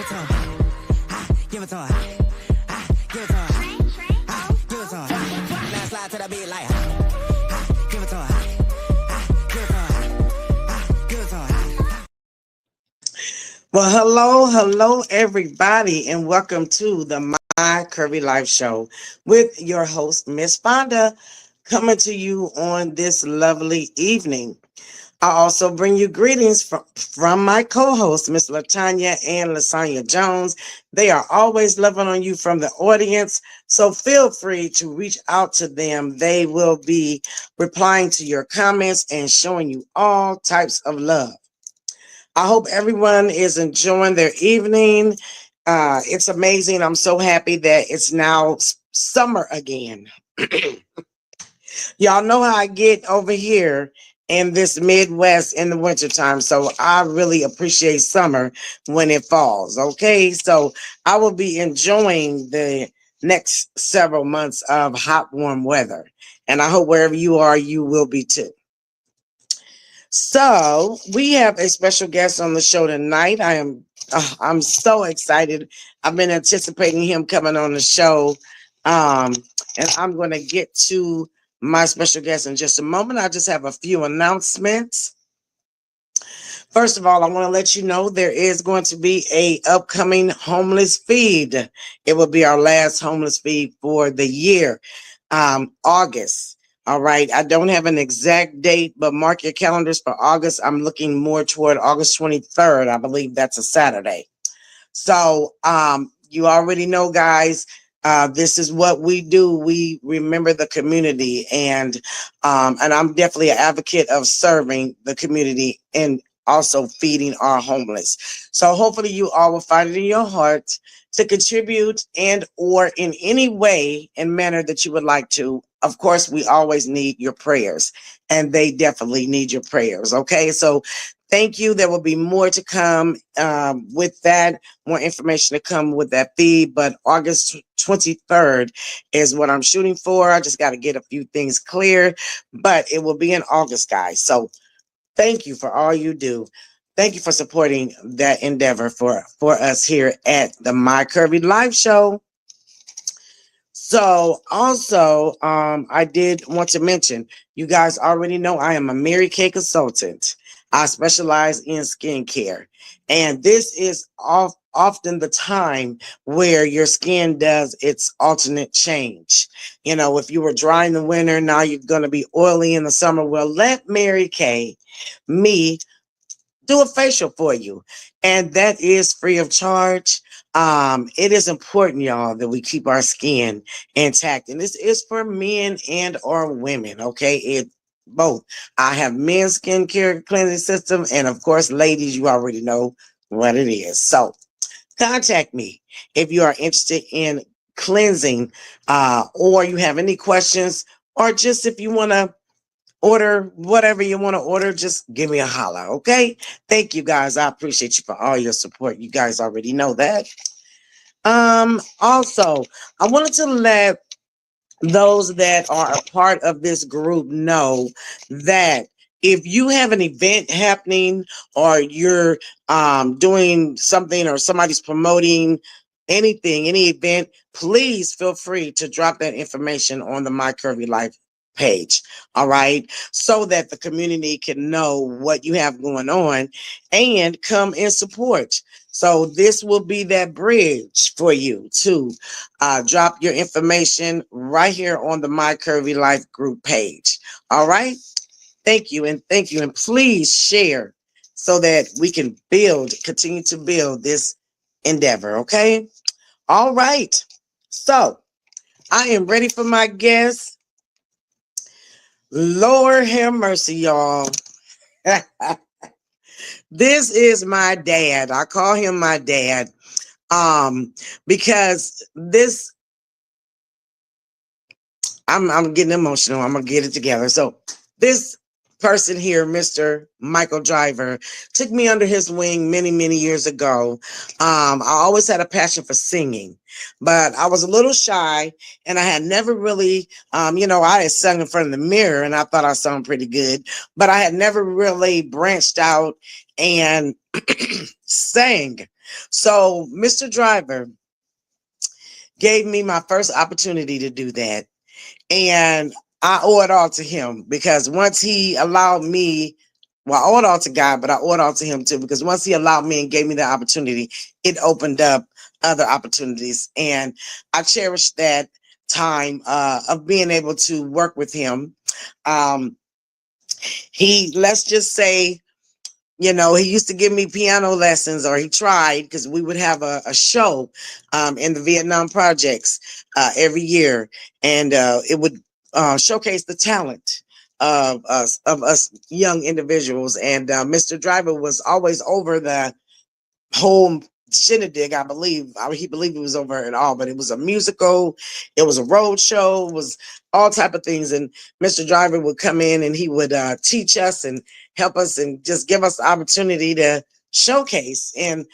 it to him. Give it to him. Give it to him. Give it to him. Now slide to the beat like give it to him. Give it to him. Give it to him. Well, hello, everybody, and welcome to the My Curvy Life Show with your host, Miss Fonda, coming to you on this lovely evening. I also bring you greetings from my co-hosts, Miss Latanya and Lasagna Jones. They are always loving on you from the audience, so feel free to reach out to them. They will be replying to your comments and showing you all types of love. I hope everyone is enjoying their evening. It's amazing. I'm so happy that it's now summer again. Y'all know how I get over here in this Midwest in the wintertime. So I really appreciate summer when it falls. Okay. So I will be enjoying the next several months of hot, warm weather. And I hope wherever you are, you will be too. So we have a special guest on the show tonight. I'm so excited. I've been anticipating him coming on the show. And I'm going to get to my special guest in just a moment. I just have a few announcements. First of all, I want to let you know there is going to be a upcoming homeless feed. It will be our last homeless feed for the year, August. All right. I don't have an exact date, but mark your calendars for August. I'm looking more toward August 23rd. I believe that's a Saturday. So you already know, guys, this is what we do. We remember the community, and I'm definitely an advocate of serving the community and also feeding our homeless. So hopefully you all will find it in your heart to contribute and or in any way and manner that you would like to. Of course, we always need your prayers, and they definitely need your prayers. Okay, so thank you. There will be more to come with that, more information to come with that feed. But August 23rd is what I'm shooting for. I just got to get a few things cleared, but it will be in August, guys. So thank you for all you do. Thank you for supporting that endeavor for us here at the My Curvy Live Show. So also, I did want to mention, you guys already know I am a Mary Kay consultant. I specialize in skincare. And this is often the time where your skin does its alternate change. You know, if you were dry in the winter, now you're going to be oily in the summer. Well, let Mary Kay, me, do a facial for you. And that is free of charge. It is important, y'all, that we keep our skin intact. And this is for men and or women. Okay. It both. I have men's skincare cleansing system. And of course, ladies, you already know what it is. So contact me if you are interested in cleansing, or you have any questions, or just if you want to order whatever you want to order, just give me a holler. Okay. Thank you, guys. I appreciate you for all your support. You guys already know that. Also, I wanted to let those that are a part of this group know that if you have an event happening, or you're doing something, or somebody's promoting anything, any event, please feel free to drop that information on the My Curvy Life page. All right. So that the community can know what you have going on and come and support. So this will be that bridge for you to drop your information right here on the My Curvy Life group page. All right. Thank you. And thank you. And please share so that we can continue to build this endeavor. Okay. All right. So I am ready for my guest. Lord have mercy, y'all. This is my dad. I call him my dad. Because this, I'm getting emotional. I'm gonna get it together. So this person here, Mr. Michael Driver, took me under his wing many, many years ago. I always had a passion for singing, but I was a little shy, and I had never really, I had sung in front of the mirror, and I thought I sung pretty good, but I had never really branched out and sang. So Mr. Driver gave me my first opportunity to do that. And I owe it all to him because once he allowed me, well, I owe it all to God, but I owe it all to him too, because once he allowed me and gave me the opportunity, it opened up other opportunities. And I cherish that time of being able to work with him. Um, let's just say, he used to give me piano lessons, or he tried, because we would have a show in the Vietnam projects every year, and it would showcase the talent of us young individuals. And Mr. Driver was always over the whole shindig, I believe. He believed it was over it all, but it was a musical, it was a road show, it was all type of things. And Mr. Driver would come in and he would teach us and help us and just give us the opportunity to showcase. And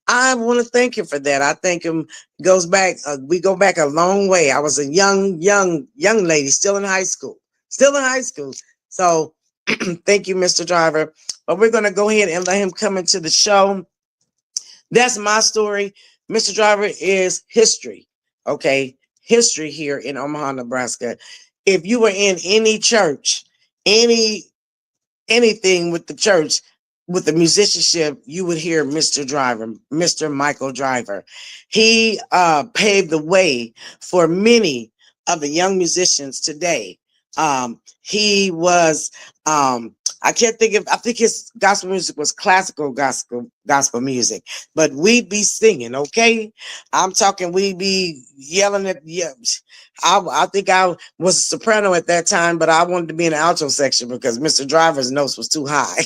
I want to thank him for that. I thank him. Goes back, we go back a long way. I was a young lady, still in high school. So thank you, Mr. Driver. But we're going to go ahead and let him come into the show. That's my story. Mr. Driver is history. Okay. History here in Omaha, Nebraska. If you were in any church, anything with the church, with the musicianship, you would hear Mr. Driver, Mr. Michael Driver. He paved the way for many of the young musicians today. He was I can't think of, I think his gospel music was classical gospel music, but we'd be singing, okay? I'm talking, we'd be yelling at, yeah. I think I was a soprano at that time, but I wanted to be in the alto section because Mr. Driver's notes was too high.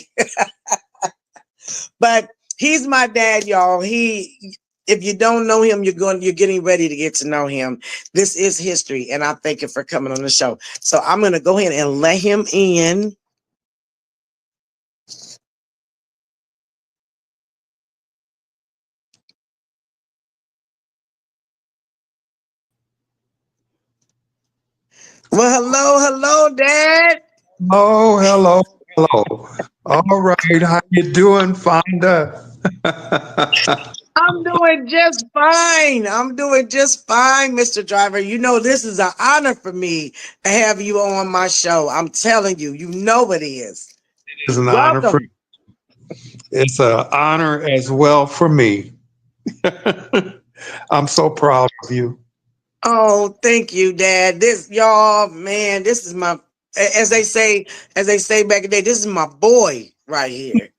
But he's my dad, y'all. If you don't know him, you're getting ready to get to know him. This is history, and I thank you for coming on the show. So I'm going to go ahead and let him in. Well, hello, Dad. Oh, hello, hello. All right, how you doing, Fonda? I'm doing just fine. Mr. Driver. You know, this is an honor for me to have you on my show. I'm telling you, you know it is. It's an honor for Welcome. it's an honor as well for me. I'm so proud of you. Oh, thank you, Dad. This, y'all, man, this is my, as they say, back in the day, this is my boy right here.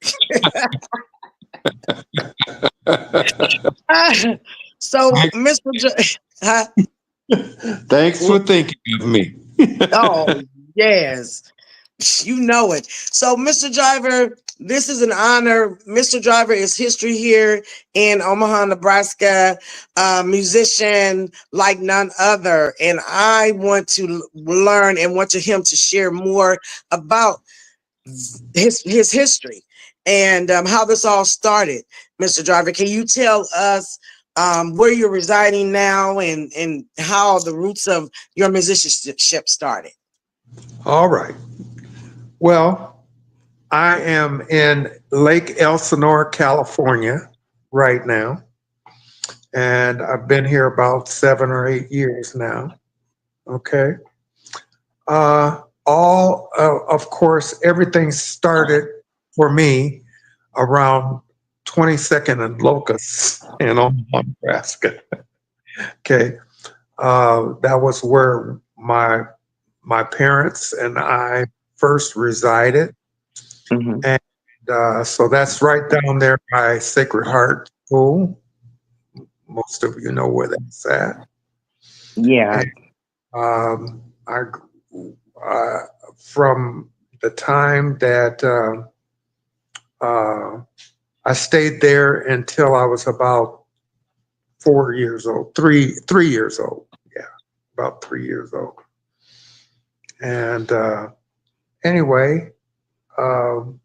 So, Mr. Huh? Thanks for thinking of me. Oh, yes. You know it. So, Mr. Driver, this is an honor. Mr. Driver is history here in Omaha, Nebraska, musician like none other. And I want to learn and want him to share more about his history and how this all started. Mr. Driver, can you tell us where you're residing now and how the roots of your musicianship started? All right. Well, I am in Lake Elsinore, California right now, and I've been here about 7 or 8 years now. Okay. Of course, everything started for me around 22nd and Locust in Omaha, Nebraska. Okay. That was where my parents and I first resided. Mhm. And so that's right down there by Sacred Heart School. Most of you know where that's at. Yeah. And I uh, from the time that I stayed there until I was about 4 years old, 3 years old. Yeah, about 3 years old. And anyway, um,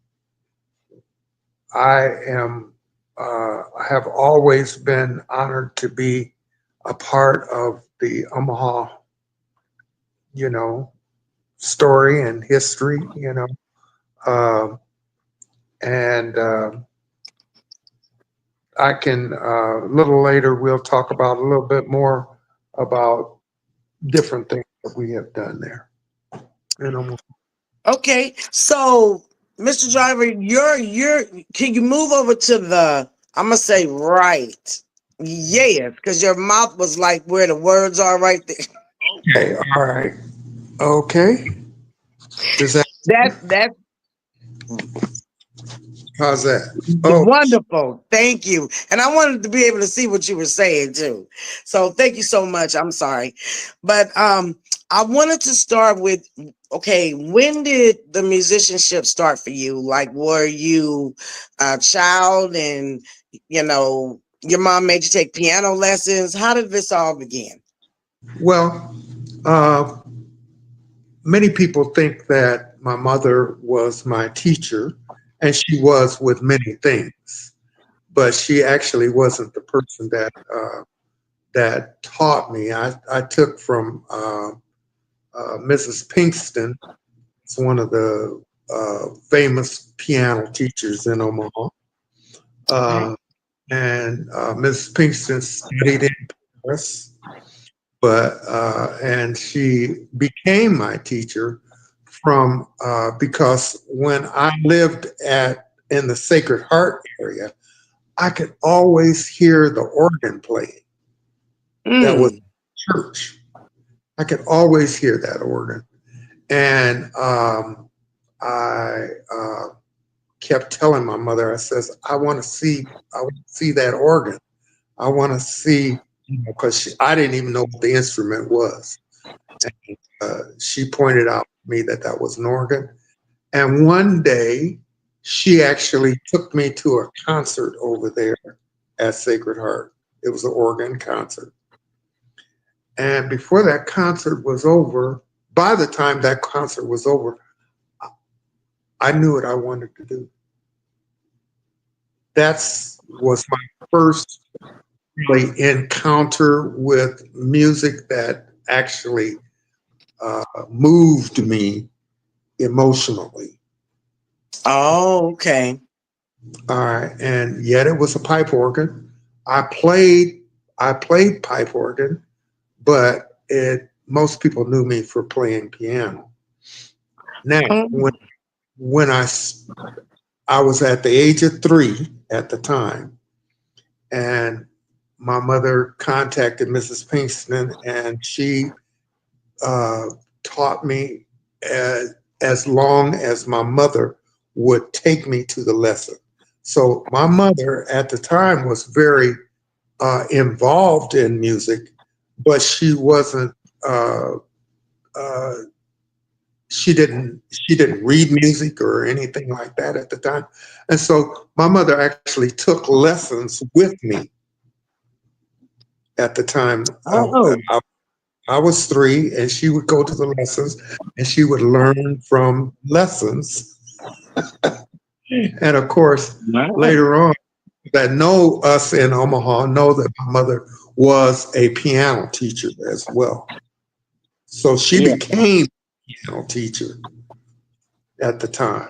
I am. I have always been honored to be a part of the Omaha, you know, story and history. Um, and I can a little later we'll talk about a little bit more about different things that we have done there. And Okay, so Mr. Driver, you're can you move over to the I'm gonna say right. Yes, because your mouth was like where the words are right there. okay, all right, okay. Is that That how's that? Oh, wonderful. Thank you. And I wanted to be able to see what you were saying too. So thank you so much. I'm sorry. But I wanted to start with okay, when did the musicianship start for you? Like were you a child and your mom made you take piano lessons? How did this all begin? well, uh, many people think that my mother was my teacher, and she was with many things, but she actually wasn't the person that taught me. I took from Mrs. Pinkston. It's one of the famous piano teachers in Omaha. Okay. And Mrs. Pinkston studied in Paris, but and she became my teacher from because when I lived in the Sacred Heart area, I could always hear the organ playing. That was Mm. church. I could always hear that organ, and I kept telling my mother, I says, I want to see that organ. I want to see, because I didn't even know what the instrument was. And, she pointed out to me that that was an organ. And one day, she actually took me to a concert over there at Sacred Heart. It was an organ concert. And before that concert was over, by the time that concert was over, I knew what I wanted to do. That's was my first really encounter with music that actually moved me emotionally. Oh, okay. All right, and yet it was a pipe organ. I played I played pipe organ, but it most people knew me for playing piano. Now, Mm. when I was at the age of 3 at the time, and my mother contacted Mrs. Pinkston, and she uh, taught me as long as my mother would take me to the lesson. So my mother at the time was very involved in music, but she wasn't. Uh, she didn't read music or anything like that at the time, and so my mother actually took lessons with me at the time. Oh. I was 3, and she would go to the lessons, and she would learn from lessons. And of course, Wow. later on, that know us in Omaha know that my mother was a piano teacher as well. So she Yeah. became a piano teacher at the time.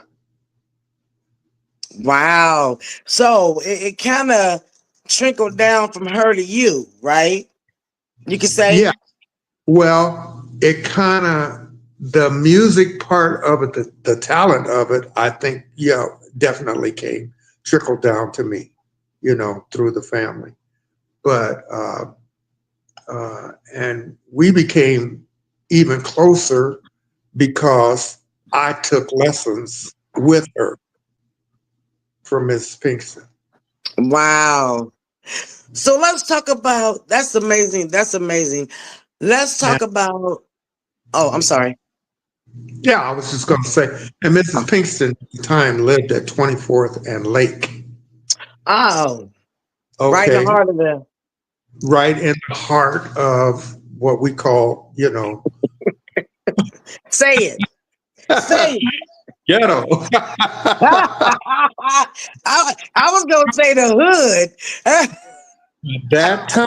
Wow. So it kind of trickled down from her to you, right? You could Yeah, say. well, it kind of the music part of it, the talent of it, I think, yeah, definitely came trickled down to me, through the family. But and we became even closer because I took lessons with her from Miss Pinkston. Wow. So let's talk about that's amazing. That's amazing. Let's And talk about oh, I'm sorry. yeah, I was just going to say, and Mrs. Pinkston at the time lived at 24th and Lake. Oh, right in the Okay, heart of the right in the heart of what we call, say it. Say it. ghetto. I was gonna say the hood. that time,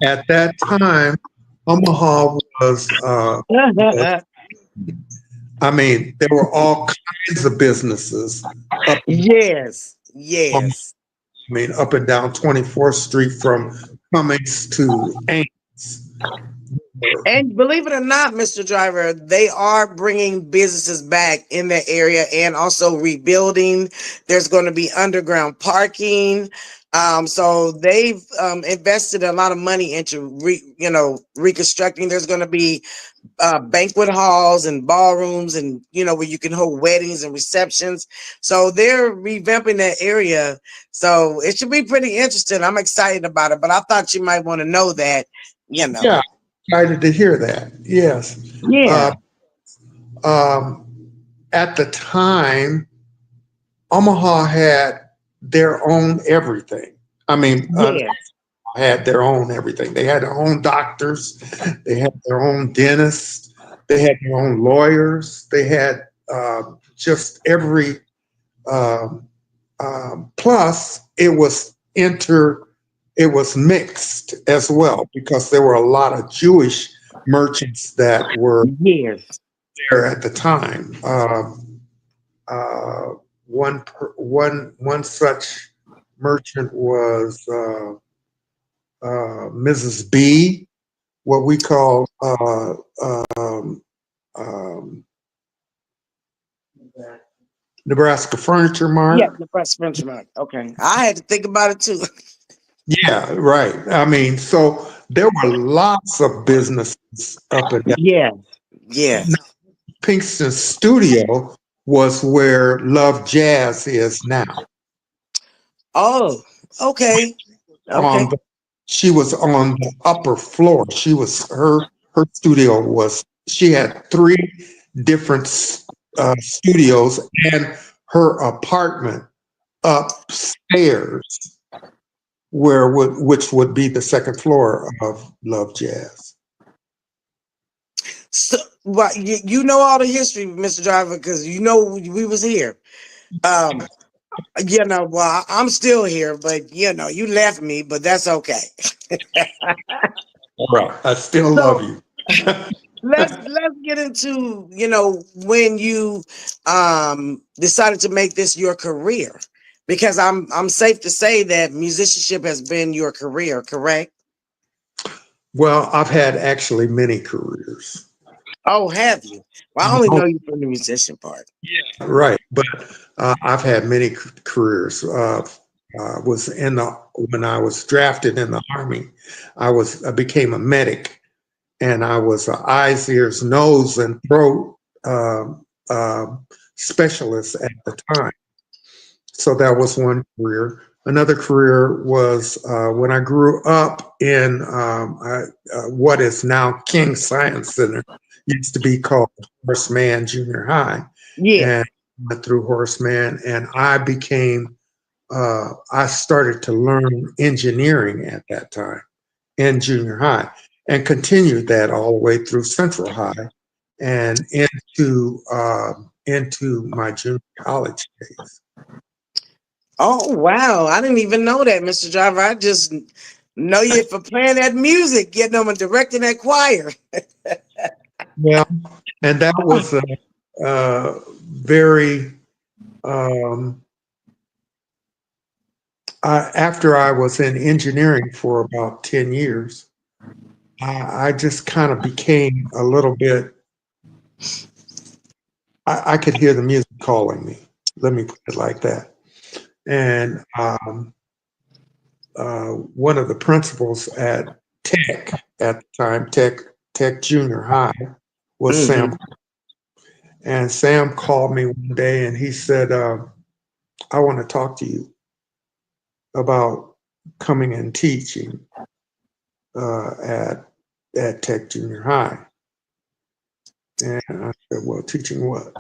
at that time, Omaha was, I mean, there were all kinds of businesses up Yes. on Yes. I mean, up and down 24th Street from Cummings to Ames. And believe it or not, Mr. Driver, they are bringing businesses back in that area and also rebuilding. There's going to be underground parking. So they've invested a lot of money into reconstructing. There's going to be banquet halls and ballrooms, and where you can hold weddings and receptions. So they're revamping that area. So it should be pretty interesting. I'm excited about it, but I thought you might want to know that. Yeah, excited to hear that. Yes. Yeah. Um, at the time, Omaha had their own everything. I mean, Yeah. had their own everything. They had their own doctors, they had their own dentists, they had their own lawyers, they had just every. Plus, it was mixed as well because there were a lot of Jewish merchants that were Yes. there at the time. One such merchant was Mrs. B, what we call um, Nebraska Furniture Yeah, Mart. the press benchmark. Okay. I had to think about it too. Yeah, right. I mean, so there were lots of businesses up and down. Yeah. Yeah. Pinkston's studio was where Love Jazz is now. Oh, okay. On Okay. the, she was on the upper floor. Her studio was. She had three different studios and her apartment upstairs, which would be the second floor of Love Jazz. So, well, you know all the history, Mr. Driver, because we was here. Well, I'm still here, but you left me, but that's okay. All right, I still love So you. let's get into when you decided to make this your career, because I'm safe to say that musicianship has been your career, correct? Well, I've had actually many careers. Oh, have you? Well, I only know you from the musician part. Right, but I've had many careers. Was in the When I was drafted in the Army, I became a medic, and I was an eyes, ears, nose, and throat specialist at the time. So that was one career. Another career was when I grew up in what is now King Science Center, used to be called Horace Mann Junior High, Yeah. and went through Horace Mann, and I started to learn engineering at that time in junior high, and continued that all the way through Central High and into my junior college days. Oh, wow. I didn't even know that, Mr. Driver. I just know you for playing that music, getting them and directing that choir. Yeah, and that was a very after I was in engineering for about 10 years, I just kind of became a little bit, I could hear the music calling me. Let me put it like that. And one of the principals at Tech at the time, Tech Junior High, was Mm-hmm. Sam. And Sam called me one day and he said, I want to talk to you about coming and teaching at Tech Junior High. And I said, well, teaching what?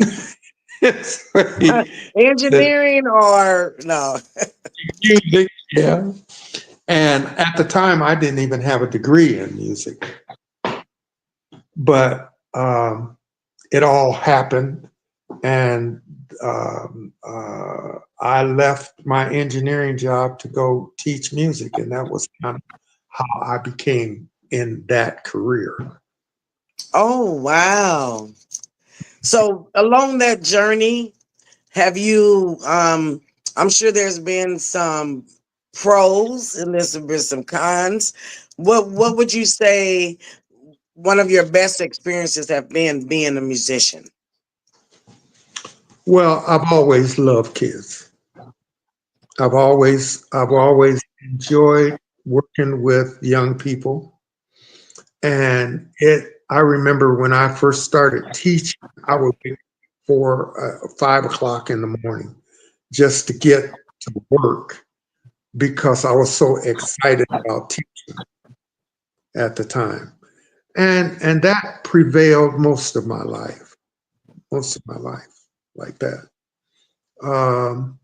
Engineering or no? Music, yeah. And at the time, I didn't even have a degree in music. But it all happened, and I left my engineering job to go teach music, and that was kind of how I became in that career. Oh, wow. So along that journey, have you I'm sure there's been some pros and there's been some cons. What would you say one of your best experiences have been being a musician? Well, I've always loved kids. I've always enjoyed working with young people. And I remember when I first started teaching, I would wait for 5 o'clock in the morning just to get to work because I was so excited about teaching at the time. And that prevailed most of my life like that. Um,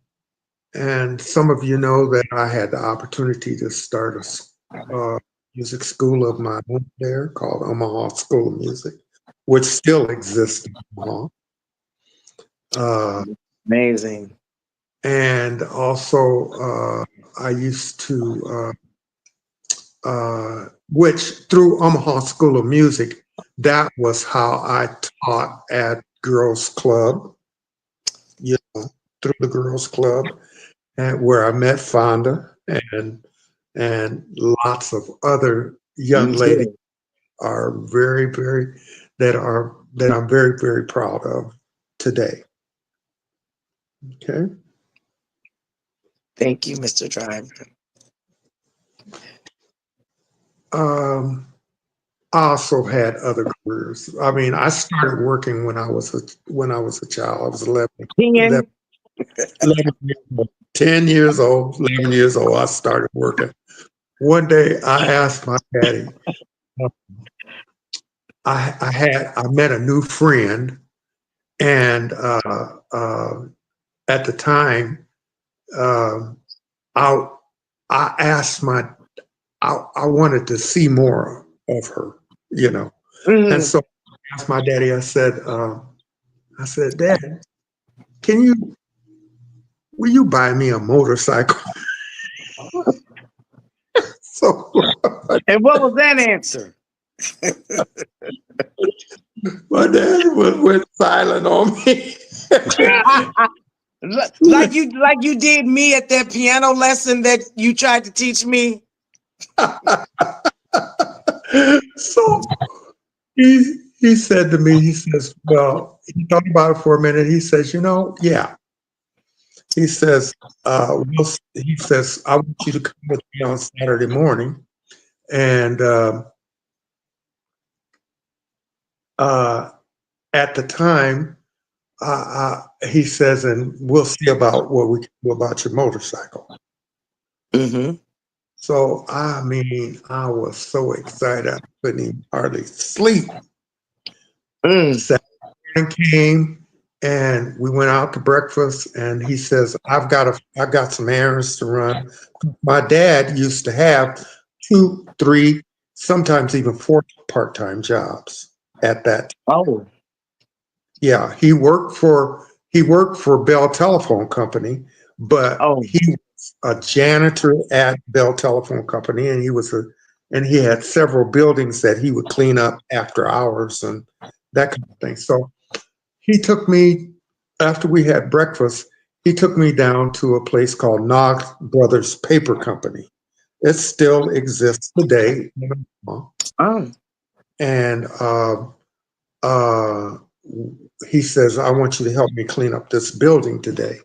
and some of you know that I had the opportunity to start a music school of my own there called Omaha School of Music, which still exists in Omaha. Uh, Amazing. and also, I used to, which through Omaha School of Music, that was how I taught at Girls Club, you know, through the Girls Club, and where I met Fonda and lots of other young Me ladies too. are very that I'm very very proud of today. Okay. Thank you, Mr. Driver. Um, I also had other careers. I mean, I started working when I was a child. I was 11, 10. 11 years old, 10 years old, 11 years old. I started working. One day, I asked my daddy. uh, I met a new friend, and at the time, um, I I asked my I wanted to see more of her, you know, and Mhm. so I asked my daddy. I said, Dad, can you will you buy me a motorcycle? So And what was that answer? my dad went silent on me. Like you did me at that piano lesson that you tried to teach me. So he said to me, he says, well, he thought about it for a minute. He says, yeah. He says, he says, I want you to come with me on Saturday morning. And uh, at the time, he says, and we'll see about what we can do about your motorcycle. Mm-hmm. So, I mean, I was so excited, I couldn't even hardly sleep. Mm. Saturday morning came, and we went out to breakfast. And he says, I've got some errands to run. My dad used to have 2, 3, sometimes even 4 part-time jobs at that. Oh. Yeah, he worked for Bell Telephone Company, but Oh. he was a janitor at Bell Telephone Company, and he had several buildings that he would clean up after hours and that kind of thing. So he took me after we had breakfast. He took me down to a place called Nog Brothers Paper Company. It still exists today, Oh. and uh, he says, I want you to help me clean up this building today.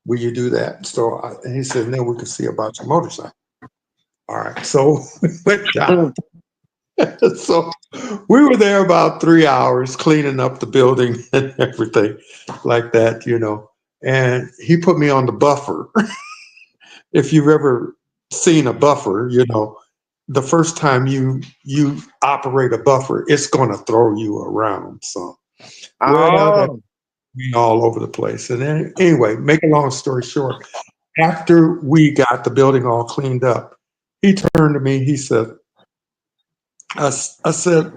Will you do that? So and he said, then we can see about your motorcycle. All right. So we went down. Mm. So we were there about 3 hours cleaning up the building and everything like that. And he put me on the buffer. If you've ever seen a buffer, the first time you operate a buffer, it's going to throw you around. So, well, Oh. all over the place. And then, anyway, make a long story short, after we got the building all cleaned up, he turned to me. He said, I said,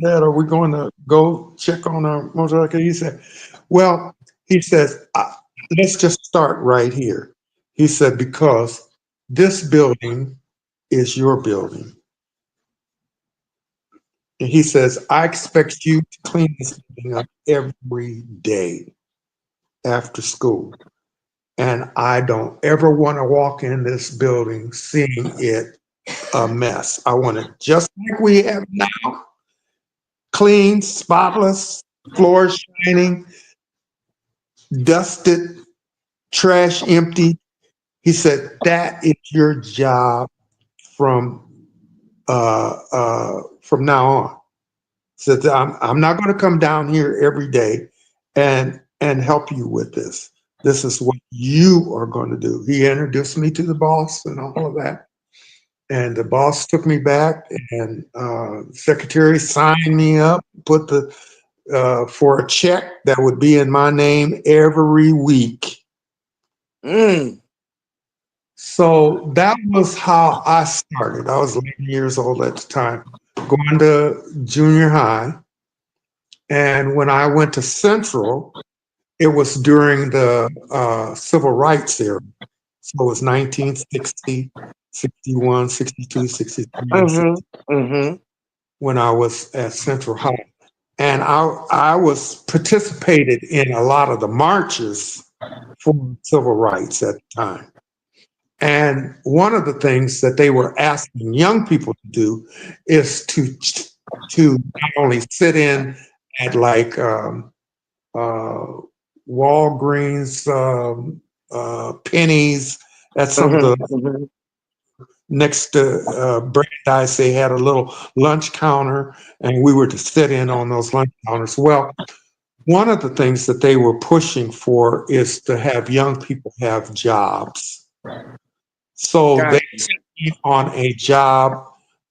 Dad, are we going to go check on our motorcycle? He said, well, he says, let's just start right here. He said, because this building is your building. And he says, I expect you to clean this building up every day after school. And I don't ever want to walk in this building seeing it a mess. I want it just like we have now, clean, spotless, floors shining, dusted, trash empty. He said, that is your job from now on. Said, I'm not going to come down here every day and help you with this. This is what you are going to do. He introduced me to the boss and all of that. And the boss took me back, and secretary signed me up, put the for a check that would be in my name every week. Mm. So that was how I started. I was 11 years old at the time, going to junior high. And when I went to Central, it was during the civil rights era. So it was 1960, 61, 62, 63, and 60, Mm-hmm. Mm-hmm. when I was at Central High. And I was participated in a lot of the marches for civil rights at the time. And one of the things that they were asking young people to do is to not only sit in at like Walgreens, Pennies, at some of the Mm-hmm. next to Brandeis, they had a little lunch counter, and we were to sit in on those lunch counters. Well, one of the things that they were pushing for is to have young people have jobs. So they Gotcha. sent me on a job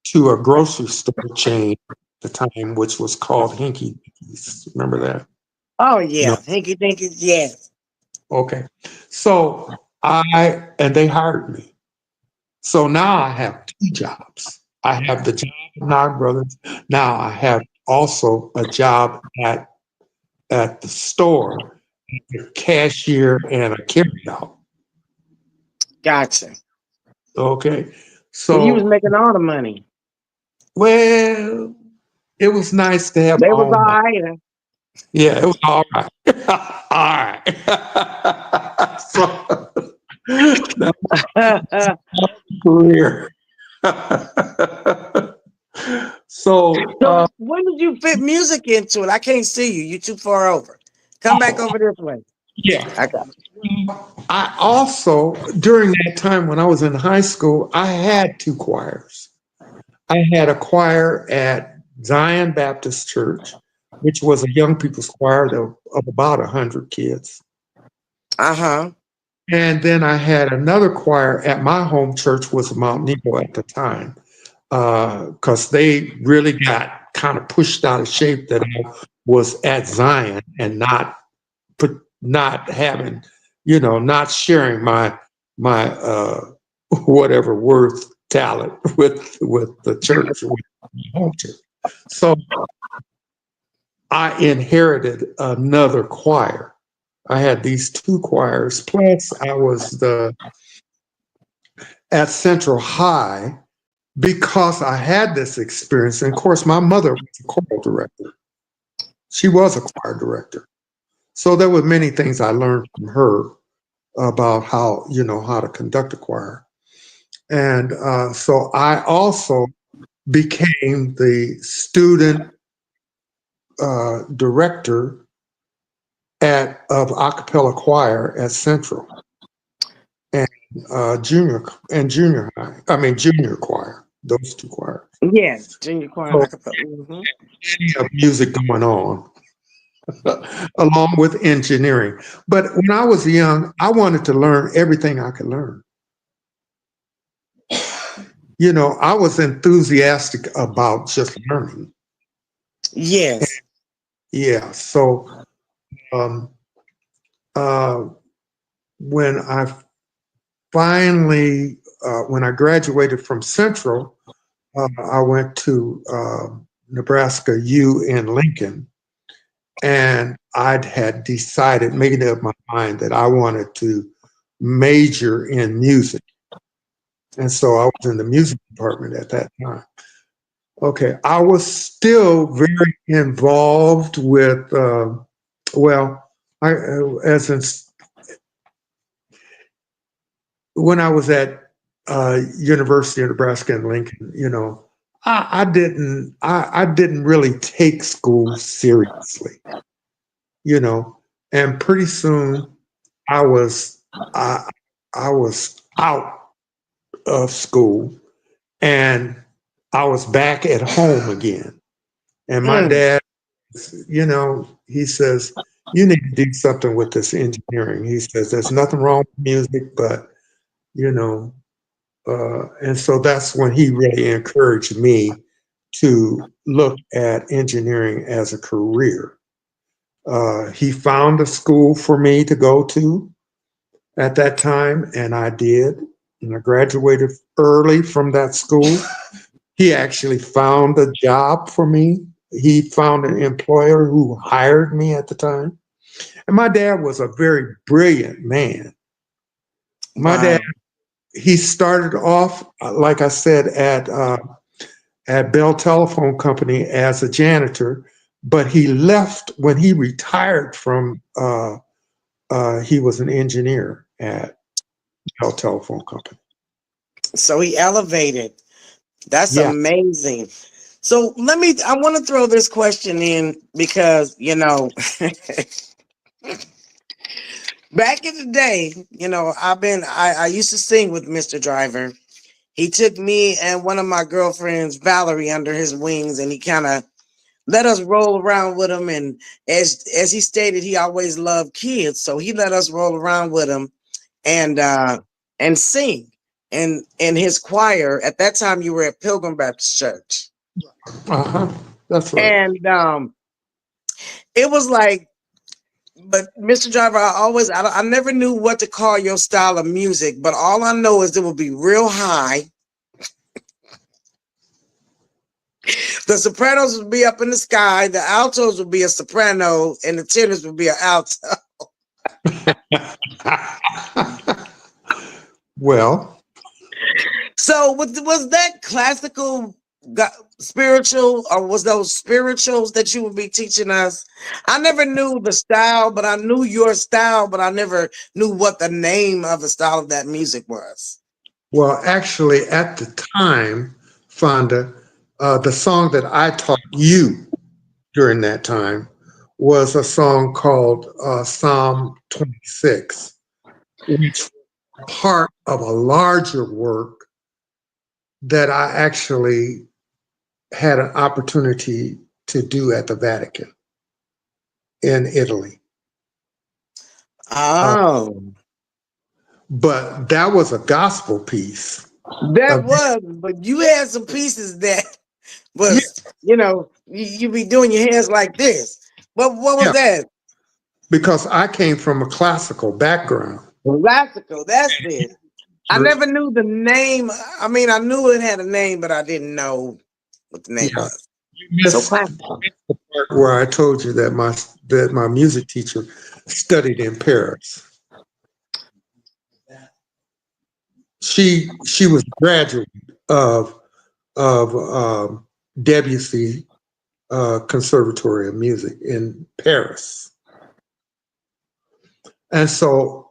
to a grocery store chain at the time, which was called Hinky Dinky's. Remember that? Oh No. yeah, hinky dinky, yes. Okay. So and they hired me. So now I have two jobs. I have the job at Nog Brothers. Now I have also a job at the store, a cashier and a carryout. Gotcha. Okay. And you was So, making all the money. well, it was nice to have They my was own all money. right. Yeah, it was all right. All right. So that So was my career. So, when did you fit music into it? I can't see you. You're too far over. Come back over this way. yeah. I got I also, during that time when I was in high school, I had two choirs. I had a choir at Zion Baptist Church, which was a young people's choir of about 100 kids. Uh-huh. And then I had another choir at my home church, was Mount Nebo at the time, because they really got kind of pushed out of shape that I was at Zion and not having, not sharing my whatever worth talent with the church, with my home church. So I inherited another choir. I had these two choirs, plus I was at Central High because I had this experience. And of course, my mother was a choral director. She was a choir director. So there were many things I learned from her about how to conduct a choir. And so I also became the student director of a cappella choir at Central, and junior high. I mean junior choir. Those two choirs. Yes, junior choir and So acapella. Mm-hmm. plenty of music going on, along with engineering. But when I was young, I wanted to learn everything I could learn. I was enthusiastic about just learning. Yes. Yeah. So um, uh, when I when I graduated from Central, I went to Nebraska U in Lincoln, and I'd had decided, making up my mind, that I wanted to major in music. And so I was in the music department at that time. Okay, I was still very involved with, well, I as in when I was at University of Nebraska in Lincoln, you know, I didn't really take school seriously, you know, and pretty soon I was I I was out of school and I was back at home again. And my Mm. dad, you know, he says, you need to do something with this engineering. He says, there's nothing wrong with music, but, you know, and so that's when he really encouraged me to look at engineering as a career. He found a school for me to go to at that time, and I did. And I graduated early from that school. He actually found a job for me. He found an employer who hired me at the time. And my dad was a very brilliant man. My dad, Wow. he started off, like I said, at Bell Telephone Company as a janitor, but he left when he retired from. He was an engineer at Bell Telephone Company. So he elevated. That's Yeah. amazing. So I want to throw this question in because, back in the day, I used to sing with Mr. Driver. He took me and one of my girlfriends, Valerie, under his wings, and he kind of let us roll around with him. And as he stated, he always loved kids, so he let us roll around with him and sing. And in his choir, at that time, you were at Pilgrim Baptist Church, Uh-huh. That's right. and it was like. But Mr. Driver, I never knew what to call your style of music, but all I know is it would be real high. The sopranos would be up in the sky, the altos would be a soprano, and the tenors would be an alto. Well, So was that classical spiritual, or was those spirituals that you would be teaching us? I never knew the style, but I knew your style, but I never knew what the name of the style of that music was. well, actually, at the time, Fonda, the song that I taught you during that time was a song called Psalm 26, which was part of a larger work that I actually had an opportunity to do at the Vatican in Italy. Uh, Oh, but that was a gospel piece. that Uh, was, but you had some pieces that yeah, was, you be doing your hands like this. What was yeah, that? because I came from a classical background. Classical, that's it. I Church, never knew the name. I mean, I knew it had a name, but I didn't know what the name yeah. was. You So missed classical. the part where I told you that my music teacher studied in Paris. She was a graduate of Debussy Conservatory of Music in Paris, and so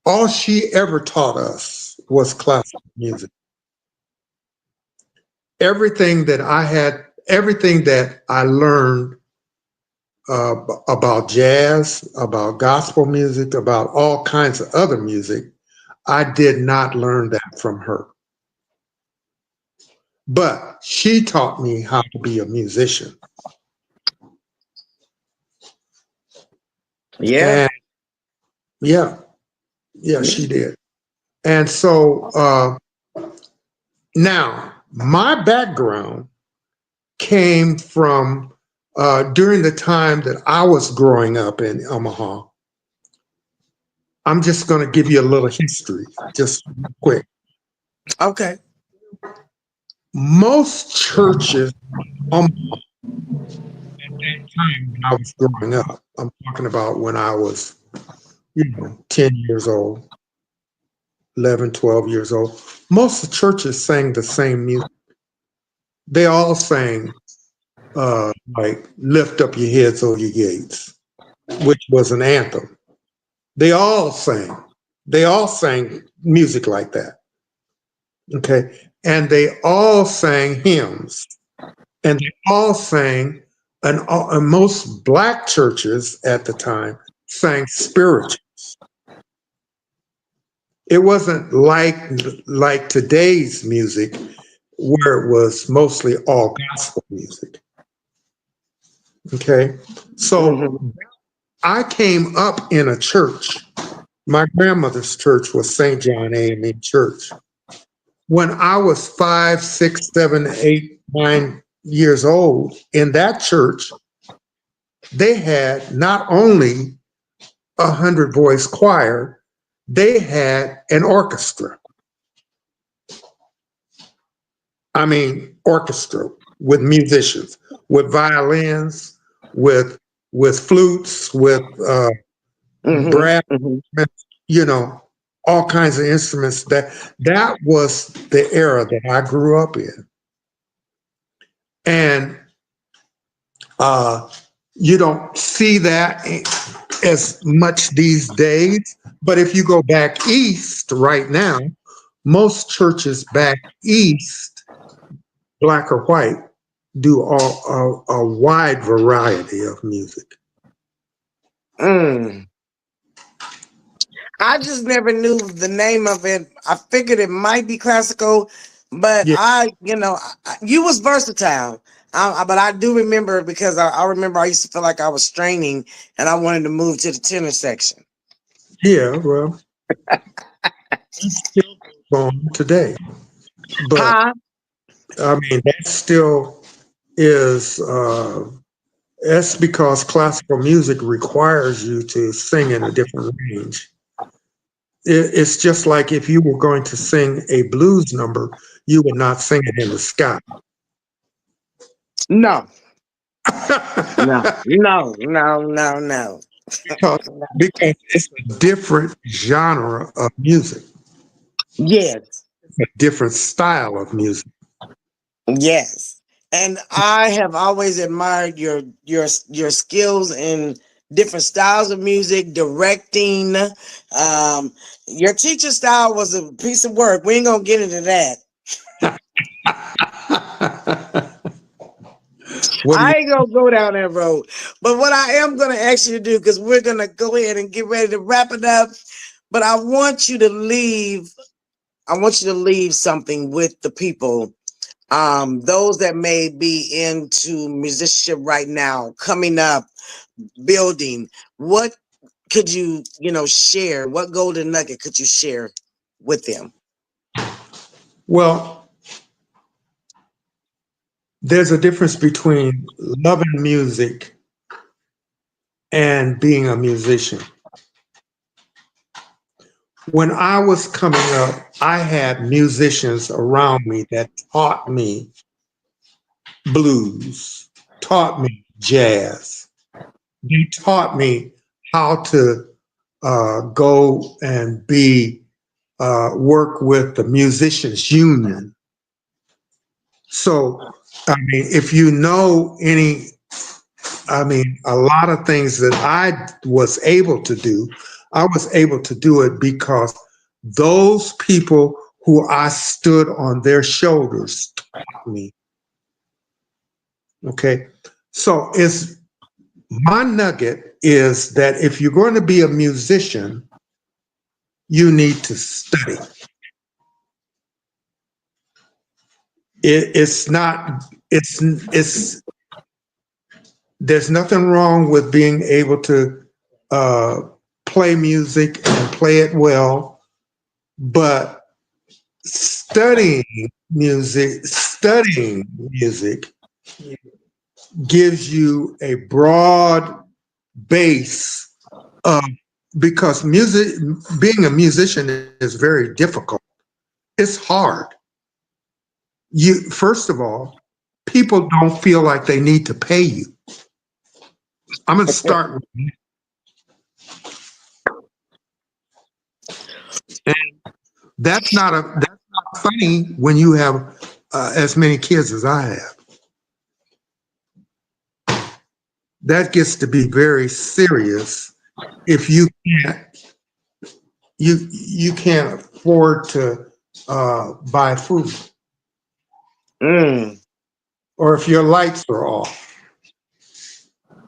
all she ever taught us was classical music. Everything that I learned about jazz, about gospel music, about all kinds of other music, I did not learn that from her. But she taught me how to be a musician. Yeah. And yeah, yeah, Yeah. she did. And so now my background came from during the time that I was growing up in Omaha. I'm just going to give you a little history, just quick. Okay. Most churches, at that time when I was growing up, I'm talking about when I was, 10 years old, 11, 12 years old, most of the churches sang the same music. They all sang like "Lift Up Your Heads, O Ye Gates," which was an anthem. They all sang. They all sang music like that. Okay. And they all sang hymns, and they all sang, and most black churches at the time sang spiritual. It wasn't like today's music, where it was mostly all gospel music. Okay. So Mhm. I came up in a church. My grandmother's church was St. John AME Church. When I was 5, 6, 7, 8, 9 years old, in that church, they had not only 100 voice choir, they had an orchestra. I mean, orchestra with musicians, with violins, with flutes, with Mhm. brass, Mhm. you know, all kinds of instruments. That was the era that I grew up in, and uh, you don't see that as much these days. But if you go back east right now, most churches back east, black or white, do a wide variety of music. Mm. I just never knew the name of it. I figured it might be classical, but Yeah, you was versatile. But I do remember, because I remember I used to feel like I was straining and I wanted to move to the tenor section. yeah. Well, it still goes on today, but Huh? I mean that still is. That's because classical music requires you to sing in a different range. It's just like if you were going to sing a blues number, you would not sing it in the sky. No, no, no, no, no, no. because because it's a different genre of music, Yes, a different style of music. yes. And I have always admired your skills in different styles of music, directing. Your teacher style was a piece of work. We ain't gonna get into that. What do you? I ain't gonna go down that road. But what I am gonna ask you to do, because we're gonna go ahead and get ready to wrap it up. But I want you to leave. I want you to leave something with the people. Those that may be into musicianship right now, coming up, building. What could share? What golden nugget could you share with them? Well, there's a difference between loving music and being a musician. When I was coming up, I had musicians around me that taught me blues, taught me jazz. They taught me how to go and be work with the musicians union. So, I mean, if you know any, I mean, a lot of things that I was able to do, I was able to do it because those people who I stood on their shoulders taught me. Okay. So it's my nugget is that if you're going to be a musician, you need to study. It's not, it's, there's nothing wrong with being able to uh, play music and play it well, but studying music gives you a broad base of, because music, being a musician is very difficult. It's hard. You, first of all, people don't feel like they need to pay you. I'm going to start with, and that's not funny when you have as many kids as I have. That gets to be very serious if you can't, you can't afford to buy food, Mm, or if your lights are off.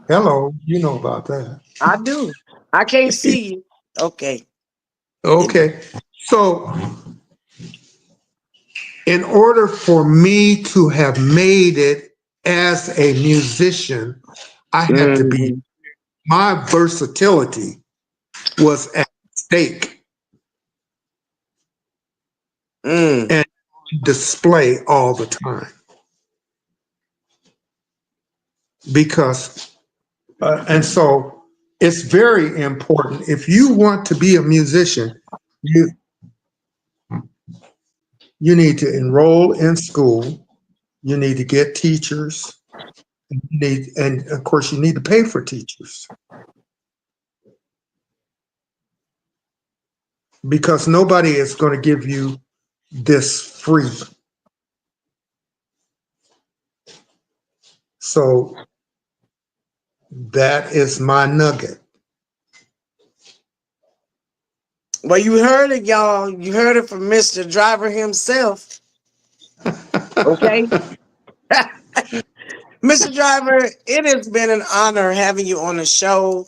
Hello, you know about that. I do. I can't see you. Okay. It, Okay, so in order for me to have made it as a musician, I had to be, mhm, my versatility was at stake mm. and display all the time because, and so it's very important. If you want to be a musician, you you need to enroll in school. You need to get teachers. You need, and of course, you need to pay for teachers because nobody is going to give you this free. So that is my nugget. Well, you heard it, y'all. You heard it from Mr. Driver himself. Okay. Mr. Driver, it has been an honor having you on the show.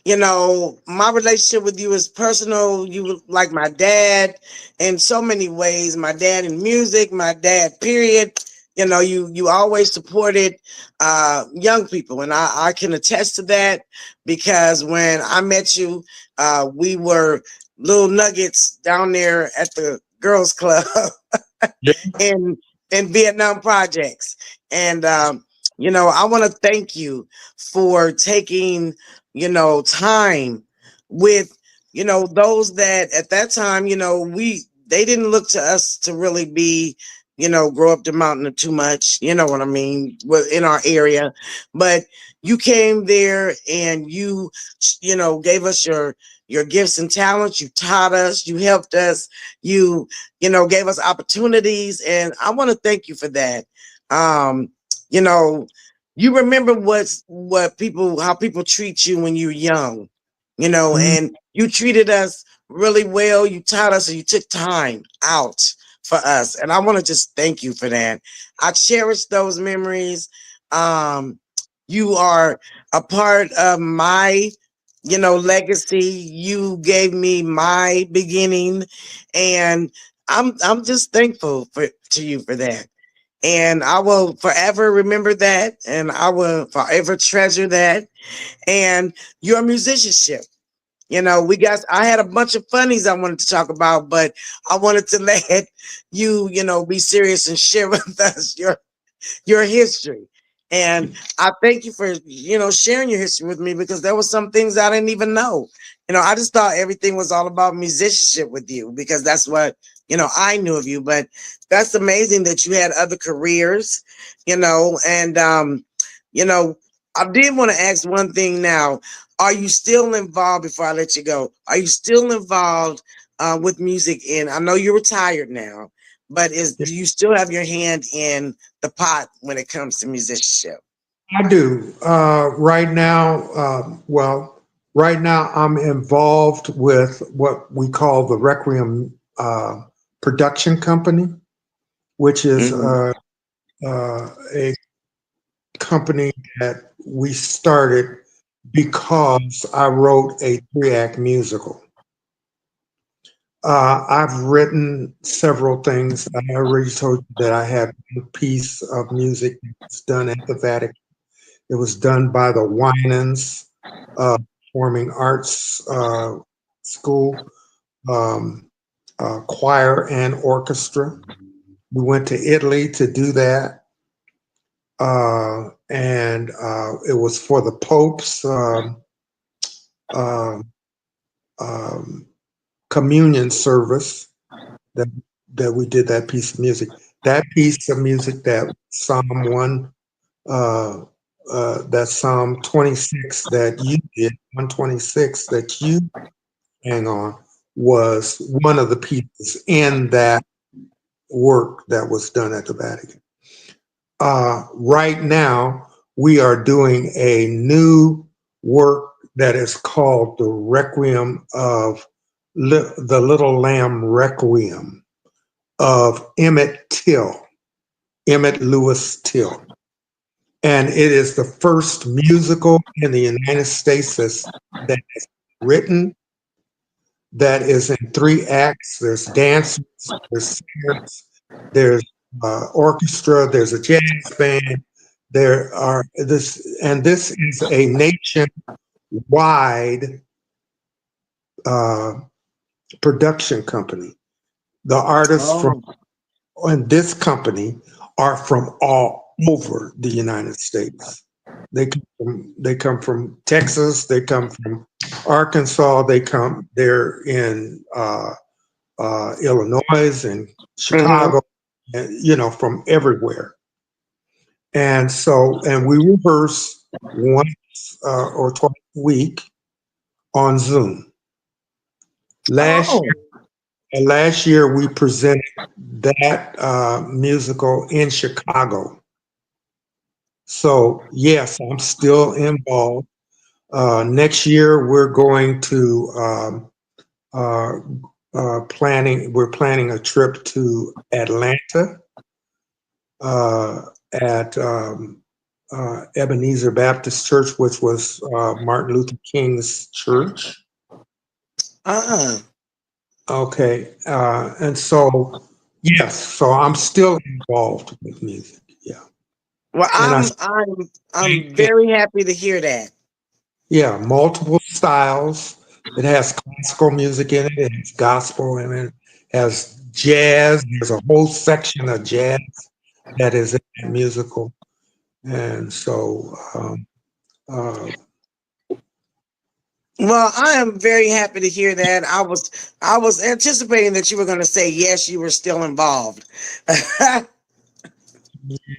You know, my relationship with you is personal. You were like my dad in so many ways. My dad in music, my dad, period. You know, you always supported young people, and I can attest to that because when I met you, we were little nuggets down there at the girls' club Yeah. in Vietnam projects. And you know, I want to thank you for taking, you know, time with, you know, those that at that time, you know, they didn't look to us to really be, you know, grow up the mountain too much, you know what I mean, in our area. But you came there and you know, gave us your gifts and talents. You taught us, you helped us, you know, gave us opportunities. And I want to thank you for that. Um, you know, you remember how people treat you when you're young, you know, Mhm. and you treated us really well. You taught us and you took time out for us. And I want to just thank you for that. I cherish those memories. Um, you are a part of my, you know, legacy. You gave me my beginning, and I'm just thankful to you for that. And I will forever remember that, and I will forever treasure that. And your musicianship. You know, I had a bunch of funnies I wanted to talk about, but I wanted to let you, you know, be serious and share with us your history. And I thank you for, you know, sharing your history with me because there were some things I didn't even know. You know, I just thought everything was all about musicianship with you because that's what, you know, I knew of you. But that's amazing that you had other careers, you know, and you know, I did want to ask one thing now. Are you still involved before I let you go? Are you still involved with music? And I know you're retired now, but do you still have your hand in the pot when it comes to musicianship? I do. Right now, right now I'm involved with what we call the Requiem production company, which is Mhm. a company that we started because I wrote a 3-act musical. I've written several things. I already told you that I had a piece of music that was done at the Vatican. It was done by the Winans Performing Arts School, um, choir and orchestra. We went to Italy to do that. And it was for the Pope's um, um, communion service that we did that piece of music. That piece of music, that Psalm 1, uh, that Psalm 26 that you did, 126 that you hang on, was one of the pieces in that work that was done at the Vatican. Right now, we are doing a new work that is called the Requiem of the Little Lamb Requiem of Emmett Lewis Till. And it is the first musical in the United States that is written, that is in 3 acts. There's dancers, there's singers, there's orchestra, there's a jazz band. This is a nationwide production company. The artists from this company are from all over the United States. They come from Texas. They come from Arkansas. They're in Illinois and Chicago, and, from everywhere. And we rehearse once or twice a week on Zoom. Last year we presented that musical in Chicago. So yes, I'm still involved. Next year we're going to we're planning a trip to Atlanta at Ebenezer Baptist Church, which was Martin Luther King's church. Okay, and so yes, so I'm still involved with music. Yeah. Well, I'm very happy to hear that. Yeah, multiple styles. It has classical music in it. It has gospel in it. It has jazz. There's a whole section of jazz that is in that musical, and so. Well, I am very happy to hear that. I was anticipating that you were going to say yes, you were still involved.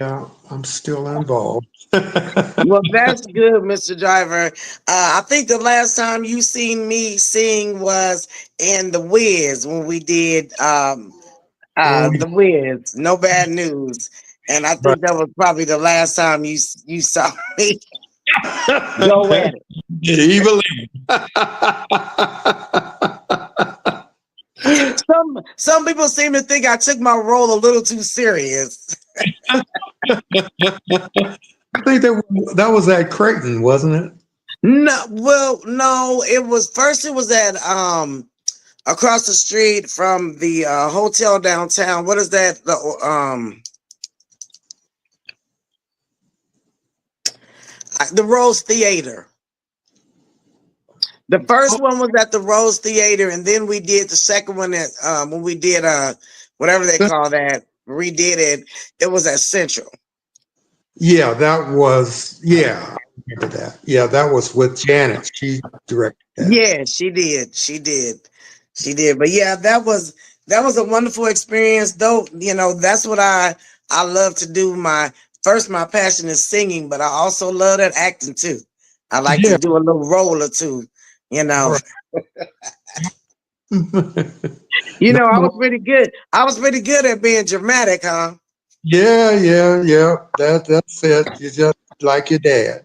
Yeah, I'm still involved. Well, that's good, Mr. Driver. I think the last time you seen me sing was in the Wiz when we did the Wiz, No Bad News, and I think that was probably the last time you saw me. Go at it. Evil. Some people seem to think I took my role a little too serious. I think that was at Creighton, wasn't it? No, well, no, it was at across the street from the hotel downtown. What is that? The Rose Theater. The first one was at the Rose Theater, and then we did the second one at when we did whatever they call that, redid it. It was at Central. Yeah, that was I remember that. Yeah, that was with Janet. She directed that. Yeah, she did. But yeah, that was a wonderful experience. Though, that's what I love to do. My passion is singing, but I also love that acting too. I like to do a little role or two. Right. I was pretty good. I was pretty good at being dramatic, huh? Yeah. That's it. You just like your dad.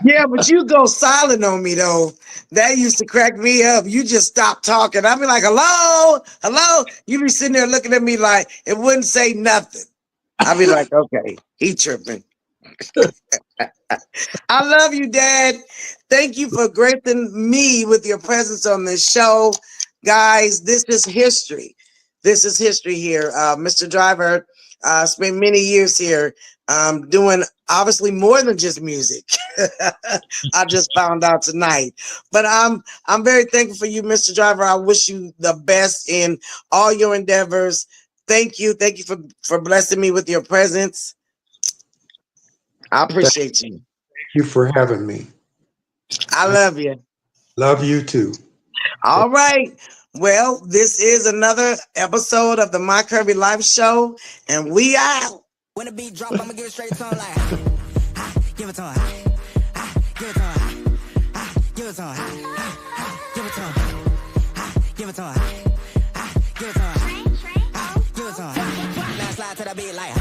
Yeah, but you go silent on me though. That used to crack me up. You just stop talking. I'd be like, hello. You be sitting there looking at me like it wouldn't say nothing. I'd be like, okay, he tripping. I love you, Dad. Thank you for gracing me with your presence on this show. Guys, this is history. This is history here. Mr. Driver spent many years here doing obviously more than just music. I just found out tonight. But I'm very thankful for you, Mr. Driver. I wish you the best in all your endeavors. Thank you. Thank you for blessing me with your presence. I appreciate you. Thank you for having me. I love you. Love you too. All right. Well, this is another episode of the My Kirby Life Show, and we out. When the beat drop, I'ma give it straight to him like, give it to him, give it to him, give it to him, give it to him, give it to him, give it to him, give it to him. Now slide to the beat like.